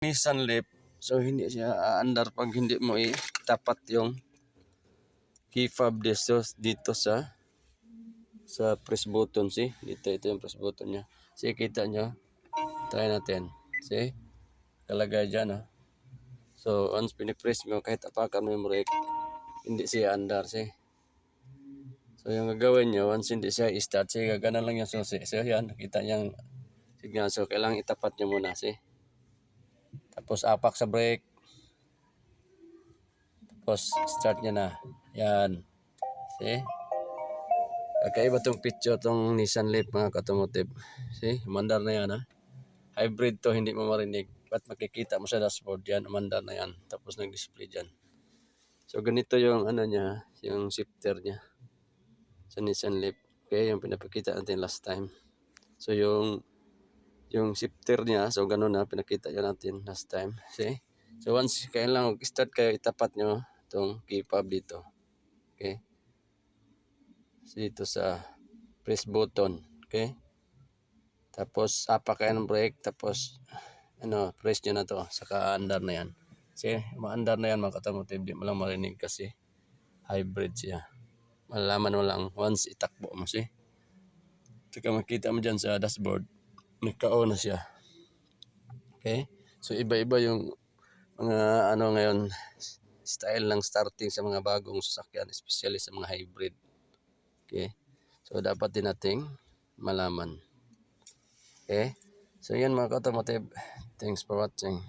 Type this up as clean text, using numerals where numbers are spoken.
Nissan Leaf. So hindi siya aandar pag hindi mo itapat yung key fob dito sa press button. See, dito ito yung press button niya. See, kita nyo, try natin. See, kalagay dyan. So once pinipress mo, kahit apakan mo yung brake, hindi siya andar. See, so yung gagawin nyo, once hindi siya i-start, see, gaganan lang yung susi. So yan, nakita niyang signal. So kailangan itapat nyo muna. See, tapos apak sa brake. Tapos start niya na. Yan. See? Kakaiba tong picture tong Nissan Leaf mga automotive. See? Umandar na yan Hybrid to, hindi mo marinig. Ba't makikita mo sa dashboard yan? Umandar na yan. Tapos nag-display dyan. So ganito yung ano niya, yung shifter niya sa Nissan Leaf. Okay, yung pinapakita natin last time. So yung shifter niya, so ganun na pinakita niya natin last time. See? So once kailangan start kayo, itapat nyo itong key fob dito. Okay? So dito sa press button. Okay? Tapos apak kayo ng brake. Tapos press nyo na to. Saka andar na yan. See? Maandar na yan mga automotive. Di mo lang marinig kasi hybrid siya. Malalaman mo lang once itakbo mo. See? Saka makita mo dyan sa dashboard. Nagka-on na siya. Okay? So iba-iba yung mga ngayon style ng starting sa mga bagong sasakyan, especially sa mga hybrid. Okay? So dapat din nating malaman. Okay? So yan mga automotive. Thanks for watching.